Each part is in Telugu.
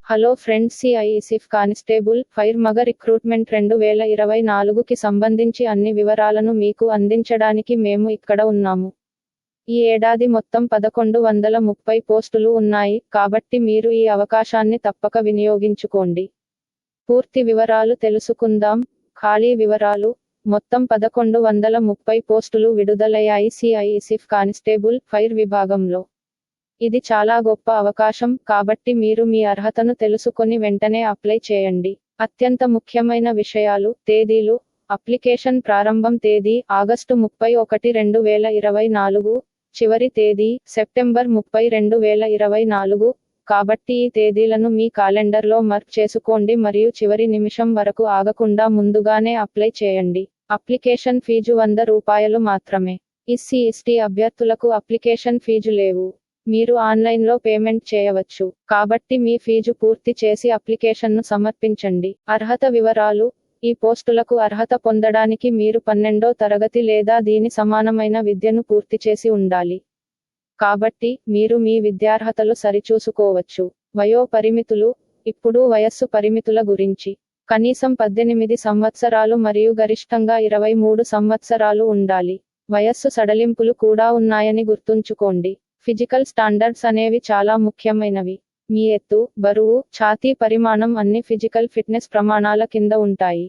Hello friends, CISF constable fire మగ రిక్రూట్మెంట్ 2024కి సంబంధించి అన్ని వివరాలను మీకు అందించడానికి మేము ఇక్కడ ఉన్నాము. ఈ ఏడాది మొత్తం 1130 పోస్టులు ఉన్నాయి, కాబట్టి మీరు ఈ అవకాశాన్ని తప్పక వినియోగించుకోండి. పూర్తి వివరాలు తెలుసుకుందాం. ఖాళీ వివరాలు: మొత్తం 1130 పోస్టులు విడుదలయ్యాయి సిఐఎస్ఎఫ్ కానిస్టేబుల్ ఫైర్ విభాగంలో. ఇది చాలా గొప్ప అవకాశం, కాబట్టి మీరు మీ అర్హతను తెలుసుకొని వెంటనే అప్లై చేయండి. అత్యంత ముఖ్యమైన విషయాలు: తేదీలు. అప్లికేషన్ ప్రారంభం తేదీ ఆగస్టు 31, 2024. చివరి తేదీ సెప్టెంబర్ 30, 2024. కాబట్టి ఈ తేదీలను మీ క్యాలెండర్లో మార్క్ చేసుకోండి మరియు చివరి నిమిషం వరకు ఆగకుండా ముందుగానే అప్లై చేయండి. అప్లికేషన్ ఫీజు ₹100 మాత్రమే. ఎస్సీ/ఎస్టీ అభ్యర్థులకు అప్లికేషన్ ఫీజు లేవు. మీరు ఆన్లైన్లో పేమెంట్ చేయవచ్చు, కాబట్టి మీ ఫీజు పూర్తి చేసి అప్లికేషన్ను సమర్పించండి. అర్హత వివరాలు: ఈ పోస్టులకు అర్హత పొందడానికి మీరు 12వ తరగతి లేదా దీని సమానమైన విద్యను పూర్తి చేసి ఉండాలి. కాబట్టి మీరు మీ విద్యార్హతలు సరిచూసుకోవచ్చు. వయో పరిమితులు. ఇప్పుడు వయస్సు పరిమితుల గురించి. కనీసం 18 సంవత్సరాలు మరియు గరిష్టంగా 23 సంవత్సరాలు ఉండాలి. వయస్సు సడలింపులు కూడా ఉన్నాయని గుర్తుంచుకోండి. ఫిజికల్ స్టాండర్డ్స్ అనేవి చాలా ముఖ్యమైనవి. మీ ఎత్తు, బరువు, ఛాతీ పరిమాణం అన్ని ఫిజికల్ ఫిట్నెస్ ప్రమాణాల కింద ఉంటాయి.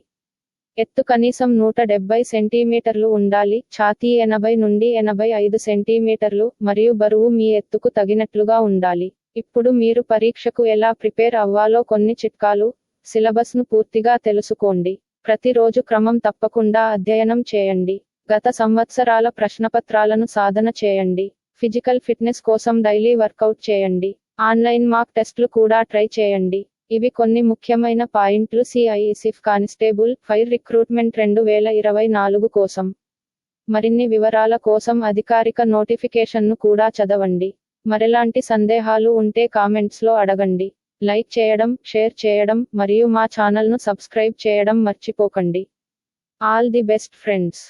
ఎత్తు కనీసం 170 సెంటీమీటర్లు ఉండాలి, ఛాతీ 80 నుండి 85 సెంటీమీటర్లు, మరియు బరువు మీ ఎత్తుకు తగినట్లుగా ఉండాలి. ఇప్పుడు మీరు పరీక్షకు ఎలా ప్రిపేర్ అవ్వాలో కొన్ని చిట్కాలు. సిలబస్ను పూర్తిగా తెలుసుకోండి. ప్రతిరోజు క్రమం తప్పకుండా అధ్యయనం చేయండి. గత సంవత్సరాల ప్రశ్నపత్రాలను సాధన చేయండి. ఫిజికల్ ఫిట్నెస్ కోసం డైలీ వర్కౌట్ చేయండి. ఆన్లైన్ మాక్ టెస్ట్లు కూడా ట్రై చేయండి. ఇవి కొన్ని ముఖ్యమైన పాయింట్లు సిఐఎస్ఎఫ్ కానిస్టేబుల్ ఫైర్ రిక్రూట్మెంట్ 2024 కోసం. మరిన్ని వివరాల కోసం అధికారిక నోటిఫికేషన్ను కూడా చదవండి. మరెలాంటి సందేహాలు ఉంటే కామెంట్స్లో అడగండి. లైక్ చేయడం, షేర్ చేయడం మరియు మా ఛానల్ను సబ్స్క్రైబ్ చేయడం మర్చిపోకండి. All the best friends.